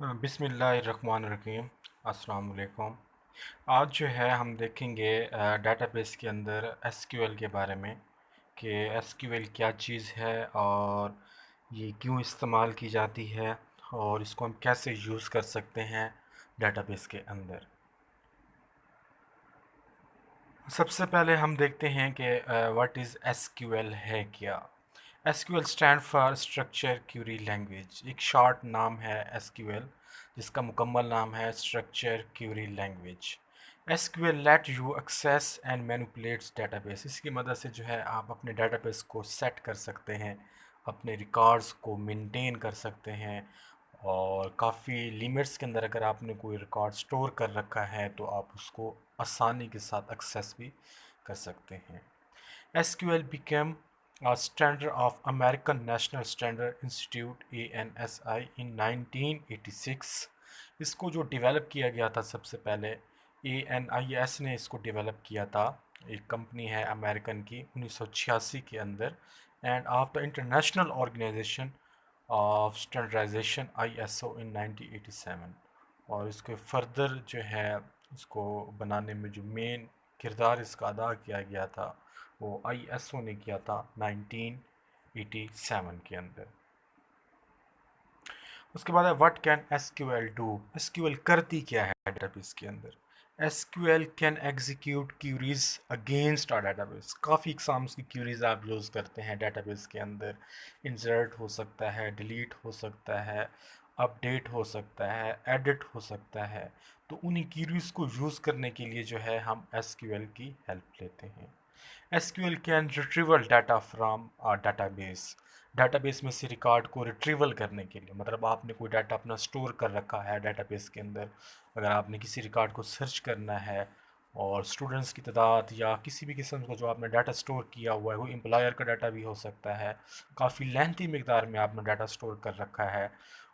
बिस्मिल्लाहिर्रहमानिर्रहीम। अस्सलाम वालेकुम। आज जो है हम देखेंगे डेटाबेस के अंदर एसक्यूएल के बारे में कि एसक्यूएल क्या चीज़ है और ये क्यों इस्तेमाल की जाती है और इसको हम कैसे यूज़ कर सकते हैं डेटाबेस के अंदर। सबसे पहले हम देखते हैं कि व्हाट इज़ एसक्यूएल है क्या। SQL stand for structure query language, एक शॉर्ट नाम है एसक्यूएल जिसका मुकम्मल नाम है structure query language. SQL let you access and manipulates database, इसकी मदद से जो है आप अपने डेटाबेस को सेट कर सकते हैं, अपने रिकॉर्ड्स को मेंटेन कर सकते हैं और काफ़ी लिमिट्स के अंदर अगर आपने कोई रिकॉर्ड स्टोर कर रखा है तो आप उसको आसानी के साथ एक्सेस भी कर सकते हैं। SQL became a standard of American National Standard Institute ANSI in 1986। इसको जो डेवलप किया गया था सबसे पहले ANIS ने इसको डेवलप किया था, एक कंपनी है अमेरिकन की 1986 के अंदर। And of the International Organization of Standardization ISO in 1987। और इसके फर्दर जो है इसको बनाने में जो मेन किरदार इसका अदा किया गया था वो ISO ने किया था 1987 के अंदर। उसके बाद है what can SQL do. SQL करती क्या है डेटाबेस के अंदर। SQL can execute queries against our database, काफ़ी इकसाम्स की क्यूरीज आप यूज़ करते हैं डेटाबेस के अंदर। इंसर्ट हो सकता है, डिलीट हो सकता है, अपडेट हो सकता है, एडिट हो सकता है। तो उन्हीं क्यूरीज को यूज़ करने के लिए जो है हम एसक्यूएल की हेल्प लेते हैं। SQL can retrieval data from a database, database में से रिकॉर्ड को रिट्रीवल करने के लिए, मतलब आपने कोई डाटा अपना स्टोर कर रखा है डेटाबेस के अंदर, अगर आपने किसी रिकॉर्ड को सर्च करना है और स्टूडेंट्स की तादाद या किसी भी किस्म का जो आपने डाटा स्टोर किया हुआ है, वो एम्प्लॉयर का डाटा भी हो सकता है, काफ़ी लेंथी मकदार में आपने डाटा स्टोर कर रखा है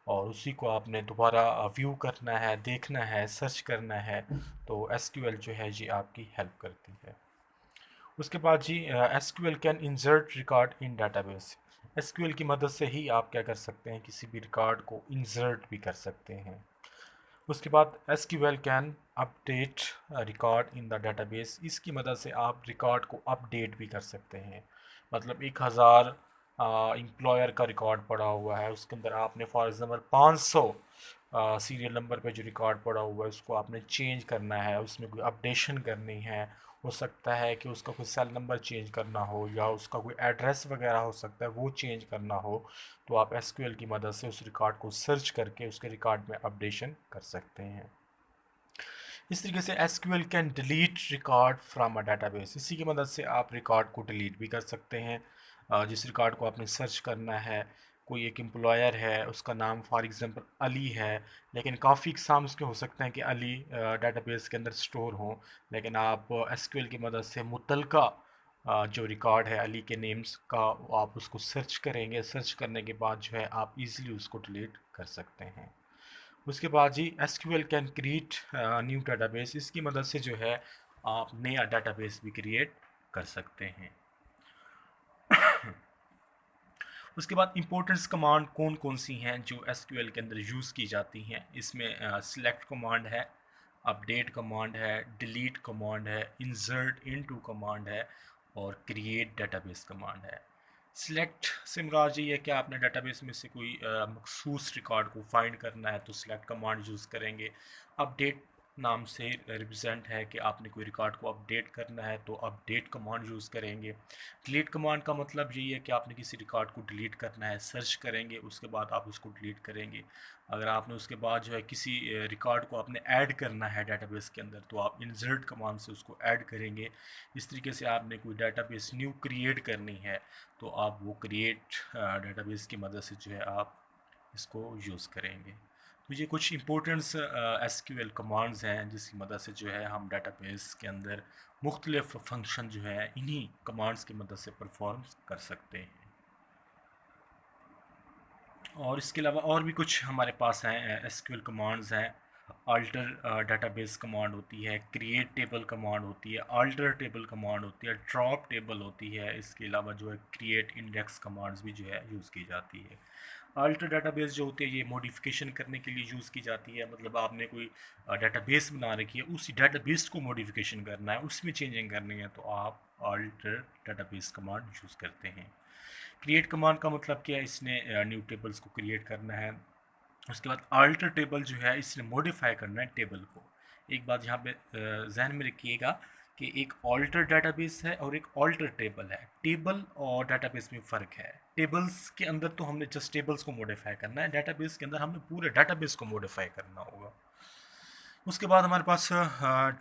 और उसी को आपने दोबारा व्यू करना है, देखना है, सर्च करना है, तो SQL जो है जी आपकी हेल्प करती है। उसके बाद जी SQL can insert record in database. SQL की मदद से ही आप क्या कर सकते हैं, किसी भी रिकॉर्ड को इंसर्ट भी कर सकते हैं। उसके बाद SQL can update record in the database, इसकी मदद से आप रिकॉर्ड को अपडेट भी कर सकते हैं। मतलब 1000 एम्प्लॉयर का रिकॉर्ड पड़ा हुआ है, उसके अंदर आपने फॉर एग्ज़ाम्पल 500 सीरियल नंबर पे जो रिकॉर्ड पड़ा हुआ है उसको आपने चेंज करना है, उसमें कोई अपडेशन करनी है। हो सकता है कि उसका कोई सेल नंबर चेंज करना हो या उसका कोई एड्रेस वगैरह हो सकता है वो चेंज करना हो, तो आप एसक्यूएल की मदद से उस रिकॉर्ड को सर्च करके उसके रिकॉर्ड में अपडेशन कर सकते हैं। इस तरीके से SQL can delete record from a database, इसी की मदद से आप रिकॉर्ड को डिलीट भी कर सकते हैं। जिस रिकॉर्ड को आपने सर्च करना है, कोई एक एम्प्लॉयर है उसका नाम फॉर एग्ज़ाम्पल अली है, लेकिन काफ़ी एग्ज़ाम उसके हो सकते हैं कि अली डाटाबेस के अंदर स्टोर हों, लेकिन आप एसक्यूएल की मदद से मुतलका जो रिकॉर्ड है अली के नेम्स का आप उसको सर्च करेंगे, सर्च करने के बाद जो है आप इजीली उसको डिलीट कर सकते हैं। उसके बाद जी SQL can create new database, इसकी मदद से जो है आप नया डाटाबेस भी क्रिएट कर सकते हैं। उसके बाद इंपॉर्टेंस कमांड कौन कौन सी हैं जो एसक्यूएल के अंदर यूज़ की जाती हैं, इसमें सिलेक्ट कमांड है, अपडेट कमांड है, डिलीट कमांड है, इंसर्ट इनटू कमांड है और क्रिएट डेटाबेस कमांड है। सिलेक्ट से मुराद ये है कि आपने डेटाबेस में से कोई मखसूस रिकॉर्ड को फाइंड करना है तो सिलेक्ट कमांड यूज़ करेंगे। अपडेट नाम से रिप्रेजेंट है कि आपने कोई रिकॉर्ड को अपडेट करना है तो अपडेट कमांड यूज़ करेंगे। डिलीट कमांड का मतलब यही है कि आपने किसी रिकॉर्ड को डिलीट करना है, सर्च करेंगे उसके बाद आप उसको डिलीट करेंगे। अगर आपने उसके बाद जो है किसी रिकॉर्ड को आपने ऐड करना है डेटाबेस के अंदर तो आप इंसर्ट कमांड से उसको ऐड करेंगे। इस तरीके से आपने कोई डेटाबेस न्यू क्रिएट करनी है तो आप वो क्रिएट डेटाबेस की मदद से जो है आप इसको यूज़ करेंगे। तो ये कुछ इंपॉर्टेंट्स एसक्यूएल कमांड्स हैं जिसकी मदद से जो है हम डेटाबेस के अंदर मुख्तलिफ फंक्शन जो है इन्हीं कमांड्स की मदद से परफॉर्म कर सकते हैं। और इसके अलावा और भी कुछ हमारे पास हैं एसक्यूएल कमांड्स हैं। अल्टर डेटाबेस कमांड होती है, क्रिएट टेबल कमांड होती है, अल्टर टेबल कमांड होती है, ड्रॉप टेबल होती है। इसके अलावा जो है क्रिएट इंडेक्स कमांड्स भी जो है यूज़ की जाती है। अल्टर डाटाबेस जो होती है ये मॉडिफिकेशन करने के लिए यूज़ की जाती है, मतलब आपने कोई डाटाबेस बना रखी है, उसी डाटाबेस को मॉडिफिकेशन करना है, उसमें चेंजिंग करनी है, तो आप अल्टर डाटाबेस कमांड यूज़ करते हैं। क्रिएट कमांड का मतलब क्या है, इसने न्यू टेबल्स को क्रिएट करना है। उसके बाद अल्टर टेबल जो है इसने मॉडिफाई करना है टेबल को। एक बात यहाँ पे जहन में रखिएगा कि एक ऑल्टर डाटाबेस है और एक ऑल्टर टेबल है। टेबल और डाटाबेस में फ़र्क है। टेबल्स के अंदर तो हमने जस्ट टेबल्स को मॉडिफाई करना है, डाटाबेस के अंदर हमने पूरे डाटाबेस को मॉडिफाई करना होगा। उसके बाद हमारे पास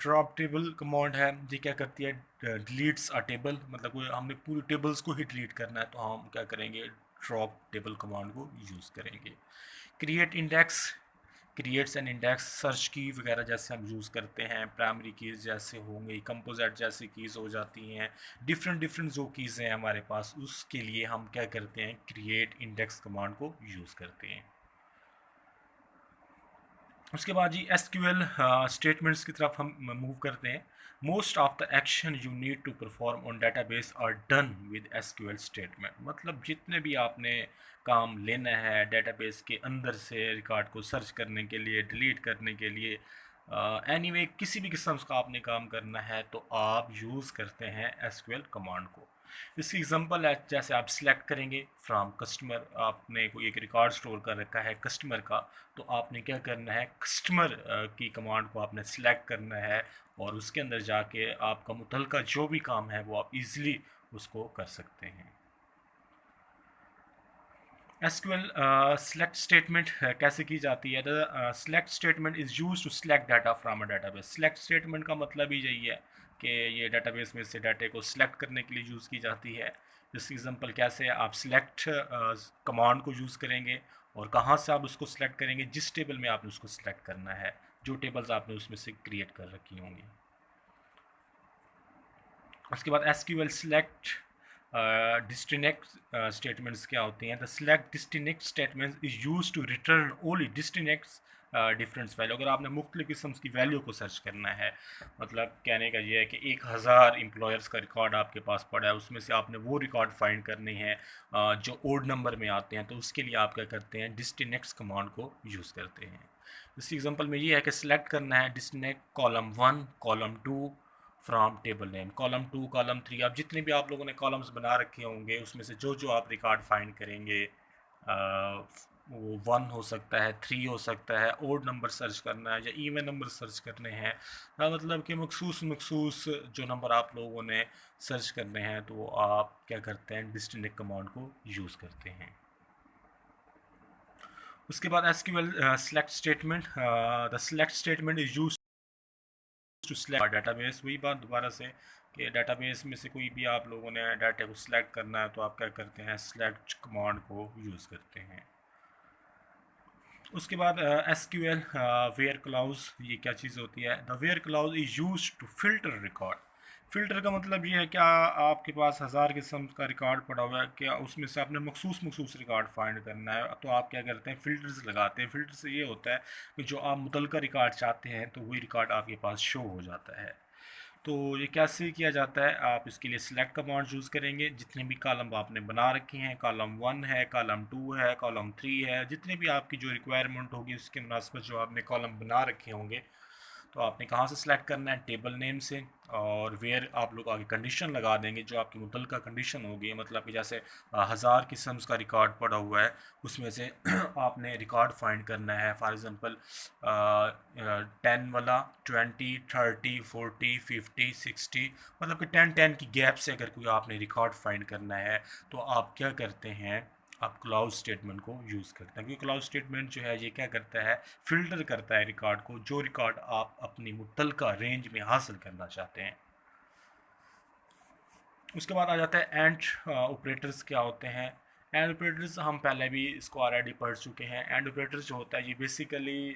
ड्रॉप टेबल कमांड है। ये क्या करती है, डिलीट्स अ टेबल, मतलब कोई हमने पूरी टेबल्स को ही डिलीट करना है तो हम क्या करेंगे, ड्रॉप टेबल कमांड को यूज़ करेंगे। Create index, creates an index, search की वगैरह जैसे हम यूज़ करते हैं, प्राइमरी कीज़ जैसे होंगी, कंपोजिट जैसी कीज़ हो जाती हैं, डिफरेंट डिफरेंट जो कीज़ हैं हमारे पास, उसके लिए हम क्या करते हैं, क्रिएट इंडेक्स कमांड को यूज़ करते हैं। उसके बाद जी एसक्यूएल स्टेटमेंट्स की तरफ हम मूव करते हैं। Most of the action you need to perform on database are done with SQL statement, मतलब जितने भी आपने काम लेना है डाटाबेस के अंदर से रिकॉर्ड को सर्च करने के लिए, डिलीट करने के लिए, एनीवे किसी भी किस्म का आपने काम करना है तो आप यूज़ करते हैं एसक्यूएल कमांड को। इसकी एग्जांपल है, जैसे आप सिलेक्ट करेंगे फ्रॉम कस्टमर, आपने कोई एक रिकॉर्ड स्टोर कर रखा है कस्टमर का, तो आपने क्या करना है, कस्टमर की कमांड को आपने सिलेक्ट करना है और उसके अंदर जाके आपका मुतलका जो भी काम है वो आप इजीली उसको कर सकते हैं। एसक्यूएल सेलेक्ट स्टेटमेंट कैसे की जाती है, the select statement is use to select data from a database. Select statement का मतलब ही यही है कि ये डाटाबेस में से डाटे को सिलेक्ट करने के लिए यूज़ की जाती है। जिसकी एग्जांपल कैसे है, आप सिलेक्ट कमांड को यूज़ करेंगे और कहाँ से आप उसको सिलेक्ट करेंगे, जिस टेबल में आपने उसको सिलेक्ट करना है, जो टेबल्स आपने उसमें से क्रिएट कर रखी होंगी। उसके बाद एसक्यूएल सेलेक्ट डिस्टिनेक्ट स्टेटमेंट्स क्या होते हैं, the select distinct statement is use to return only distincts difference value. अगर आपने मुख्तलिफ किस्म की वैल्यू को सर्च करना है, मतलब कहने का ये है कि 1000 एम्प्लॉयर्स का रिकॉर्ड आपके पास पड़ा है, उसमें से आपने वो रिकॉर्ड फाइंड करने हैं जो ओड नंबर में आते हैं, तो उसके लिए आप क्या करते हैं, डिस्टिनेक्ट्स कमांड को यूज़ करते हैं। इस एग्जांपल में ये है कि सिलेक्ट करना है distinct column 1 column 2 from table name, column 2 column 3, आप जितने भी आप लोगों ने कॉलम्स बना रखे होंगे उसमें से जो जो आप रिकॉर्ड फाइंड करेंगे, वो 1 हो सकता है, 3 हो सकता है, ओड नंबर सर्च करना है या इवन नंबर सर्च करने हैं, मतलब कि मखसूस मखसूस जो नंबर आप लोगों ने सर्च करने हैं, तो आप क्या करते हैं, डिस्टिनेक्ट कमांड को यूज़ करते हैं। उसके बाद SQL select statement, the select statement is use to select database. वही बात दोबारा से कि डाटाबेस में से कोई भी आप लोगों ने डाटा को सिलेक्ट करना है तो आप क्या करते हैं, सिलेक्ट कमांड को यूज़ करते हैं। उसके बाद एसक्यूएल वेयर क्लाउज, ये क्या चीज़ होती है, the where clause is use to filter record. Filter का मतलब ये है कि आपके पास 1000 किस्म का रिकॉर्ड पड़ा हुआ है, क्या उसमें से आपने मखसूस मखसूस रिकॉर्ड फाइंड करना है, तो आप क्या करते हैं, फ़िल्टर्स लगाते हैं। फ़िल्टर से ये होता है कि जो आप मुतलका रिकॉर्ड चाहते हैं तो वही रिकॉर्ड आपके पास शो हो जाता है। तो ये कैसे किया जाता है, आप इसके लिए सिलेक्ट कमांड यूज़ करेंगे, जितने भी कॉलम आपने बना रखे हैं, कॉलम 1 है, कॉलम 2 है, कॉलम 3 है, जितने भी आपकी जो रिक्वायरमेंट होगी उसके मुनासिब जो आपने कॉलम बना रखे होंगे, तो आपने कहाँ से सिलेक्ट करना है, टेबल नेम से, और वेयर आप लोग आगे कंडीशन लगा देंगे जो आपकी मुतलका कंडीशन होगी, मतलब कि जैसे 1000 किस्म का रिकॉर्ड पड़ा हुआ है, उसमें से आपने रिकॉर्ड फाइंड करना है, फॉर एग्ज़ाम्पल 10 वाला, 20, 30, 40, 50, 60, मतलब कि 10 की गैप से अगर कोई आपने रिकॉर्ड फाइंड करना है तो आप क्या करते हैं, आप क्लाउज स्टेटमेंट को यूज़ करते हैं, क्योंकि क्लाउज स्टेटमेंट जो है ये क्या करता है, फ़िल्टर करता है रिकॉर्ड को, जो रिकॉर्ड आप अपनी मुतलका रेंज में हासिल करना चाहते हैं। उसके बाद आ जाता है एंड ऑपरेटर्स क्या होते हैं। एंड ऑपरेटर्स हम पहले भी इसको ऑलरेडी पढ़ चुके हैं। एंड ऑपरेटर्स जो होता है ये बेसिकली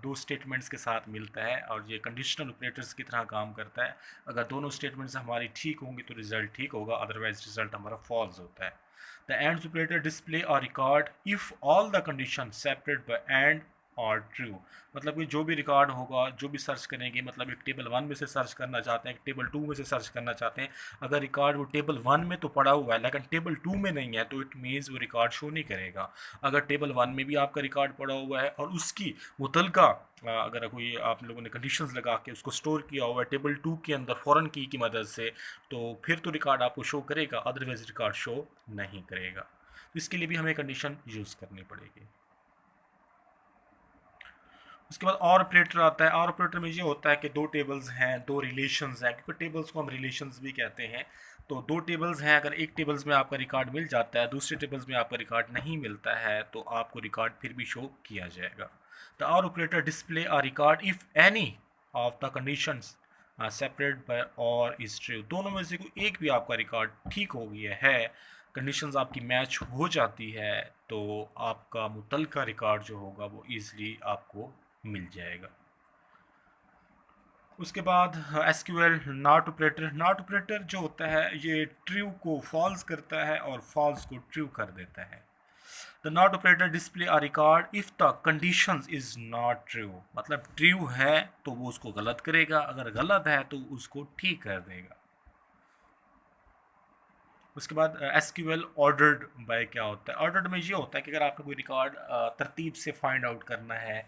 दो स्टेटमेंट्स के साथ मिलता है और ये कंडीशनल ऑपरेटर्स की तरह काम करता है। अगर दोनों स्टेटमेंट्स हमारी ठीक होंगी तो रिज़ल्ट ठीक होगा, अदरवाइज रिज़ल्ट हमारा फॉल्स होता है। The AND operator display a record if all the conditions separate by AND और ट्रू, मतलब कि जो भी रिकॉर्ड होगा, जो भी सर्च करेंगे, मतलब एक टेबल 1 में से सर्च करना चाहते हैं, एक टेबल 2 में से सर्च करना चाहते हैं, अगर रिकॉर्ड वो टेबल 1 में तो पड़ा हुआ है लेकिन टेबल 2 में नहीं है, तो इट मीन्स वो रिकॉर्ड शो नहीं करेगा। अगर टेबल 1 में भी आपका रिकॉर्ड पड़ा हुआ है और उसकी मुतलका अगर कोई आप लोगों ने कंडीशंस लगा के उसको स्टोर किया हुआ है टेबल 2 के अंदर फॉरेन की मदद से, तो फिर तो रिकॉर्ड आपको शो करेगा, अदरवाइज रिकॉर्ड शो नहीं करेगा। तो इसके लिए भी हमें कंडीशन यूज़ करनी पड़ेगी। उसके बाद और ऑपरेटर आता है। और ऑपरेटर में ये होता है कि दो टेबल्स हैं, दो रिलेशंस हैं, क्योंकि टेबल्स को हम रिलेशंस भी कहते हैं। तो दो टेबल्स हैं, अगर एक टेबल्स में आपका रिकॉर्ड मिल जाता है, दूसरे टेबल्स में आपका रिकॉर्ड नहीं मिलता है, तो आपको रिकॉर्ड फिर भी शो किया जाएगा। द और operator display a record if any of the conditions separate by और इज ट्रू। दोनों में से कोई एक भी आपका रिकॉर्ड ठीक हो गया है, कंडीशंस आपकी मैच हो जाती है, तो आपका मुतलका रिकॉर्ड जो होगा वो ईज़िली आपको मिल जाएगा। उसके बाद SQL not operator. Not operator जो होता है ये ट्रू को फॉल्स करता है और फॉल्स को ट्रू कर देता है। The not operator display a record if the conditions is not true, मतलब ट्रू है तो वो उसको गलत करेगा, अगर गलत है तो उसको ठीक कर देगा। उसके बाद एसक्यूएल ऑर्डर्ड बाय क्या होता है। ऑर्डर्ड में ये होता है कि अगर आपको कोई रिकॉर्ड तरतीब से फाइंड आउट करना है,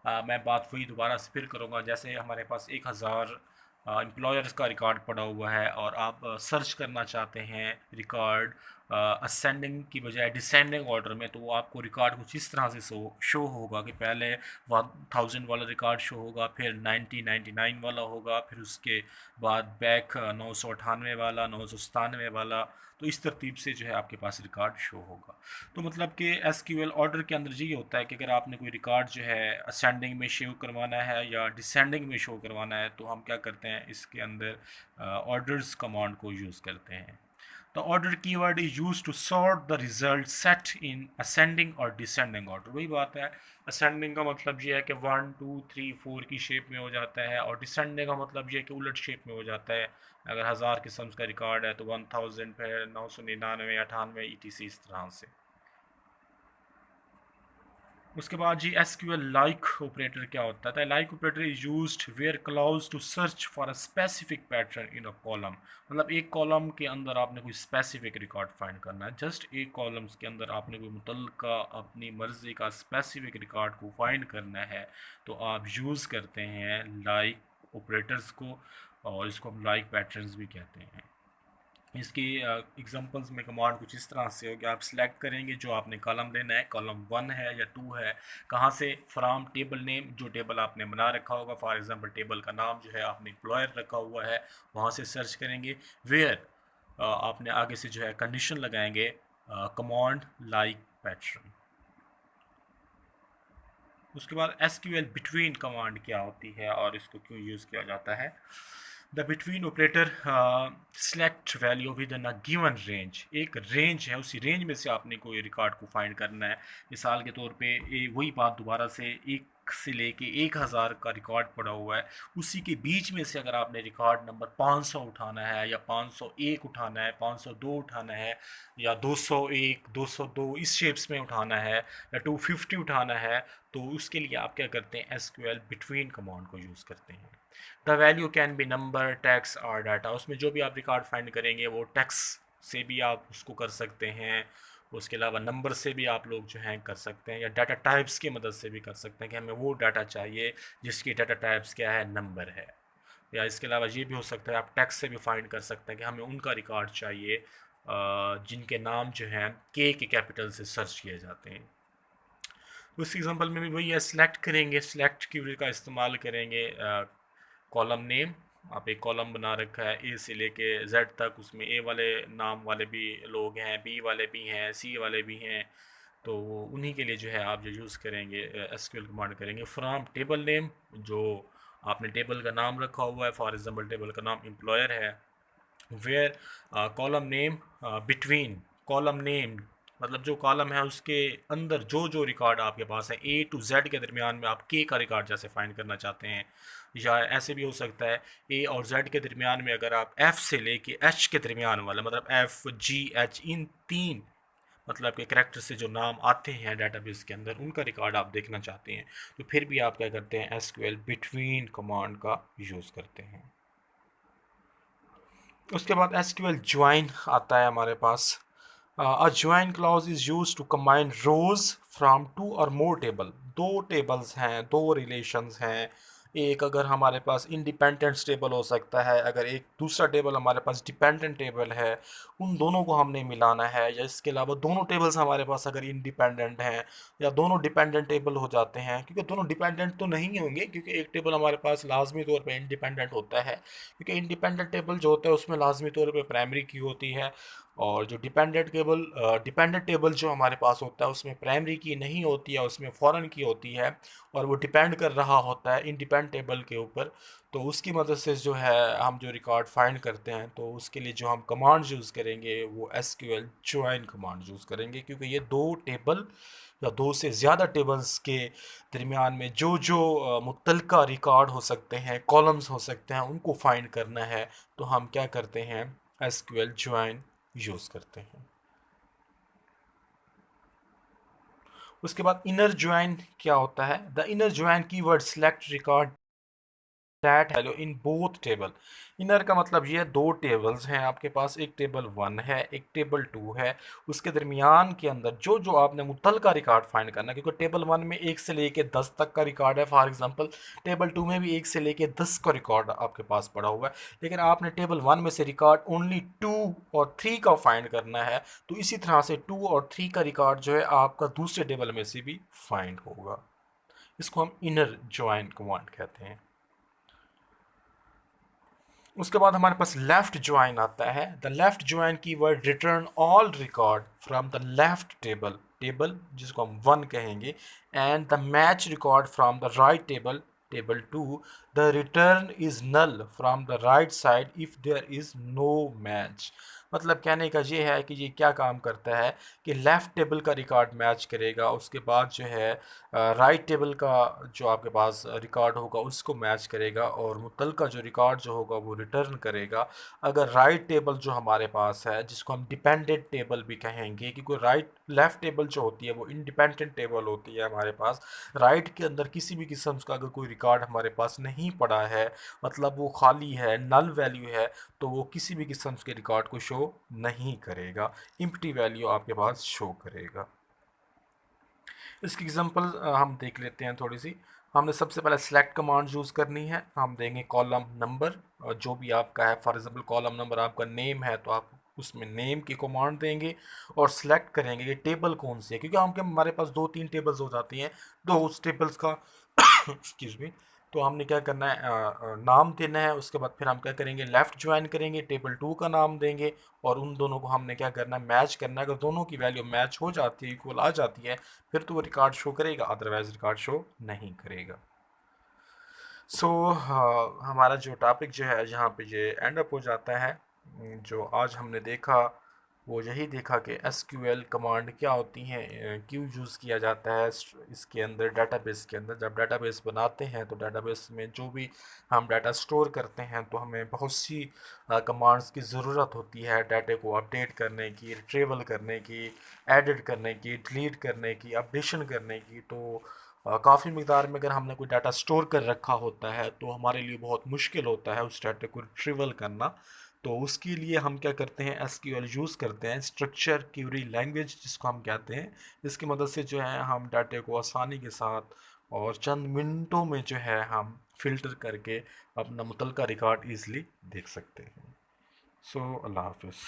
मैं बात वही दोबारा से फिर करूँगा, जैसे हमारे पास 1000 एम्प्लॉयर्स का रिकॉर्ड पड़ा हुआ है और आप सर्च करना चाहते हैं रिकॉर्ड असेंडिंग की बजाय डिसेंडिंग ऑर्डर में, तो वो आपको रिकॉर्ड कुछ इस तरह से शो होगा कि पहले 1000 वाला रिकॉर्ड शो होगा, फिर 1999 वाला होगा, फिर उसके बाद बैक 998 वाला, 997 वाला, तो इस तरतीब से जो है आपके पास रिकॉर्ड शो होगा। तो मतलब कि एसक्यूएल ऑर्डर के अंदर यही होता है कि अगर आपने कोई रिकॉर्ड जो है असेंडिंग में शो करवाना है या डिसेंडिंग में शो करवाना है, तो हम क्या करते हैं, इसके अंदर ऑर्डर्स कमांड को यूज़ करते हैं। The order keyword is used to sort the result set in ascending और descending order। वही बात है, ascending का मतलब ये है कि 1 2 3 4 की शेप में हो जाता है, और descending का मतलब ये है कि उलट शेप में हो जाता है। अगर 1000 किस्म का रिकॉर्ड है तो 1000 फिर 999 98 ETC इस तरह से। उसके बाद जी एसक्यूएल लाइक ऑपरेटर क्या होता है। Like operator is used where clause to search for a specific pattern in a column, मतलब एक कॉलम के अंदर आपने कोई स्पेसिफिक रिकॉर्ड फाइंड करना है, जस्ट एक कॉलम्स के अंदर आपने कोई मुतल्लिका अपनी मर्ज़ी का स्पेसिफिक रिकॉर्ड को फाइंड करना है, तो आप यूज़ करते हैं लाइक ऑपरेटर्स को, और इसको हम लाइक पैटर्न्स भी कहते हैं। इसकी एग्जांपल्स में कमांड कुछ इस तरह से हो कि आप सिलेक्ट करेंगे जो आपने कॉलम लेना है, कॉलम 1 है या 2 है, कहाँ से, फ्रॉम टेबल नेम, जो टेबल आपने बना रखा होगा, फॉर एग्जांपल टेबल का नाम जो है आपने एम्प्लॉयर रखा हुआ है, वहाँ से सर्च करेंगे। वेयर आपने आगे से जो है कंडीशन लगाएंगे, कमांड लाइक पैटर्न। उसके बाद एसक्यूएल बिटवीन कमांड क्या होती है और इसको क्यों यूज़ किया जाता है। The between operator select value with in a given range, एक रेंज है, उसी रेंज में से आपने कोई रिकॉर्ड को फाइंड करना है। मिसाल के तौर पे वही बात दोबारा से, एक से लेके 1000 का रिकॉर्ड पड़ा हुआ है, उसी के बीच में से अगर आपने रिकॉर्ड नंबर 500 उठाना है या 501 उठाना है, 502 उठाना है या 201 202 इस शेप्स में उठाना है या 250 उठाना है, तो उसके लिए आप क्या करते हैं, एसक्यूएल बिटवीन कमांड को यूज़ करते हैं। The value can be number, text और डाटा, उसमें जो भी आप रिकॉर्ड फाइंड करेंगे वो टेक्स्ट से भी आप उसको कर सकते हैं, उसके अलावा नंबर से भी आप लोग जो हैं कर सकते हैं, या डाटा टाइप्स की मदद से भी कर सकते हैं कि हमें वो डाटा चाहिए जिसकी डाटा टाइप्स क्या है, नंबर है। या इसके अलावा ये भी हो सकता है आप टेक्स्ट से भी फाइंड कर सकते हैं कि हमें उनका रिकॉर्ड चाहिए जिनके नाम जो हैं के कैपिटल से सर्च किए जाते हैं। उस एग्जांपल में भी वही है, सिलेक्ट करेंगे, सिलेक्ट कीवर्ड का इस्तेमाल करेंगे। कॉलम नेम, आप एक कॉलम बना रखा है ए से लेके जेड तक, उसमें ए वाले नाम वाले भी लोग हैं, बी वाले भी हैं, सी वाले भी हैं, तो उन्हीं के लिए जो है आप जो यूज़ करेंगे एसक्यूएल कमांड करेंगे। फ्रॉम टेबल नेम, जो आपने टेबल का नाम रखा हुआ है, फॉर एग्जांपल टेबल का नाम एम्प्लॉयर है। Where column name between column name, मतलब जो कॉलम है उसके अंदर जो जो रिकॉर्ड आपके पास है, ए टू जेड के दरमियान में आप के का रिकॉर्ड जैसे फाइंड करना चाहते हैं, या ऐसे भी हो सकता है ए और जेड के दरमियान में अगर आप एफ़ से लेके एच के दरमियान वाला, मतलब एफ़ जी एच इन तीन, मतलब के कैरेक्टर से जो नाम आते हैं डेटाबेस के अंदर उनका रिकॉर्ड आप देखना चाहते हैं, तो फिर भी आप क्या करते हैं, एसक्यूएल बिटवीन कमांड का यूज़ करते हैं। उसके बाद एसक्यूएल ज्वाइन आता है हमारे पास। A join clause is use to combine rows from two or more table. दो टेबल्स हैं, दो रिलेशंस हैं, एक अगर हमारे पास इंडिपेंडेंट टेबल हो सकता है, अगर एक दूसरा टेबल हमारे पास डिपेंडेंट टेबल है, उन दोनों को हमने मिलाना है। या इसके अलावा दोनों टेबल्स हमारे पास अगर इंडिपेंडेंट हैं या दोनों डिपेंडेंट टेबल हो जाते हैं, क्योंकि दोनों डिपेंडेंट तो नहीं होंगे, क्योंकि एक टेबल हमारे पास लाजमी तौर पे इंडिपेंडेंट होता है, क्योंकि इंडिपेंडेंट टेबल जो होता है उसमें लाजमी तौर पे प्राइमरी की होती है, और जो डिपेंडेंट टेबल जो हमारे पास होता है उसमें प्राइमरी की नहीं होती है, उसमें फॉरेन की होती है, और वो डिपेंड कर रहा होता है इंडिपेंडेंट टेबल के ऊपर। तो उसकी मदद से जो है हम जो रिकॉर्ड फाइंड करते हैं, तो उसके लिए जो हम कमांड यूज़ करेंगे वो एसक्यूएल ज्वाइन कमांड यूज़ करेंगे, क्योंकि ये दो टेबल या दो से ज़्यादा टेबल्स के दरमियान में जो जो मुतलका रिकॉर्ड हो सकते हैं, कॉलम्स हो सकते हैं, उनको फाइंड करना है, तो हम क्या करते हैं, एसक्यूएल ज्वाइन यूज़ करते हैं। उसके बाद इनर ज्वाइन क्या होता है? The inner join keyword select record that value in both table. Inner का मतलब ये दो टेबल्स हैं आपके पास, एक टेबल 1 है, एक टेबल 2 है, उसके दरमियान के अंदर जो जो आपने मुतलका रिकॉर्ड फाइंड करना है, क्योंकि टेबल 1 में 1 से लेके 10 तक का रिकॉर्ड है, फॉर एग्जांपल टेबल 2 में भी 1 से लेके 10 का रिकॉर्ड आपके पास पड़ा हुआ है, लेकिन आपने टेबल 1 में से रिकॉर्ड ओनली 2 और 3 का फाइंड करना है, तो इसी तरह से 2 और 3 का रिकॉर्ड जो है आपका दूसरे टेबल में से भी फाइंड होगा। इसको हम इनर ज्वाइन कमांड कहते हैं। उसके बाद हमारे पास लेफ्ट ज्वाइन आता है। The left join keyword return all record from the left table, table जिसको हम 1 कहेंगे, and the match record from the right table, table 2। The return is null from the right side if there is no match. मतलब कहने का ये है कि ये क्या काम करता है कि लेफ़्ट टेबल का रिकॉर्ड मैच करेगा, उसके बाद जो है राइट टेबल का जो आपके पास रिकॉर्ड होगा उसको मैच करेगा, और मुतलका जो रिकॉर्ड जो होगा वो रिटर्न करेगा। अगर राइट टेबल जो हमारे पास है, जिसको हम डिपेंडेंट टेबल भी कहेंगे, क्योंकि राइट लेफ़्ट टेबल जो होती है वो इंडिपेंडेंट टेबल होती है हमारे पास। राइट के अंदर किसी भी किस्म का अगर कोई रिकॉर्ड हमारे पास नहीं पड़ा है, मतलब वो खाली है, नल वैल्यू है, तो वो किसी भी किस्म के रिकॉर्ड को शो नहीं करेगा, एम्प्टी वैल्यू आपके पास शो करेगा। इसकी एग्जांपल हम देख लेते हैं थोड़ी सी। हमने सबसे पहले सेलेक्ट कमांड यूज़ करनी है। हम देंगे कॉलम नंबर, जो भी आपका है, फॉर एग्जांपल कॉलम नंबर आपका नेम है, तो आप उसमें नेम की कमांड देंगे और सिलेक्ट करेंगे कि टेबल कौन सी है, क्योंकि हमारे पास 2-3 टेबल्स हो जाती हैं, तो उस टेबल्स का एक्सक्यूज मी, तो हमने क्या करना है, नाम देना है। उसके बाद फिर हम क्या करेंगे, लेफ़्ट ज्वाइन करेंगे, टेबल 2 का नाम देंगे, और उन दोनों को हमने क्या करना है, मैच करना है। अगर दोनों की वैल्यू मैच हो जाती है, इक्वल आ जाती है, फिर तो वो रिकॉर्ड शो करेगा, अदरवाइज रिकॉर्ड शो नहीं करेगा। सो हमारा जो टॉपिक जो है यहाँ पे ये एंड अप हो जाता है। जो आज हमने देखा वो यही देखा कि एसक्यूएल कमांड क्या होती हैं, क्यों यूज़ किया जाता है इसके अंदर, डेटाबेस के अंदर। जब डेटाबेस बनाते हैं तो डेटाबेस में जो भी हम डाटा स्टोर करते हैं, तो हमें बहुत सी कमांड्स की ज़रूरत होती है डाटे को अपडेट करने की, रिट्रीवल करने की, एडिट करने की, डिलीट करने की, अपडेशन करने की। तो काफ़ी मिकदार में अगर हमने कोई डाटा स्टोर कर रखा होता है, तो हमारे लिए बहुत मुश्किल होता है उस डाटे को रिट्रीवल करना। तो उसके लिए हम क्या करते हैं, एसक्यूएल यूज़ करते हैं, स्ट्रक्चर क्यूरी लैंग्वेज जिसको हम कहते हैं। इसकी मदद से जो है हम डाटे को आसानी के साथ और चंद मिनटों में जो है हम फ़िल्टर करके अपना मुतलका रिकॉर्ड ईज़िली देख सकते हैं। सो अल्लाह हाफ़िज़।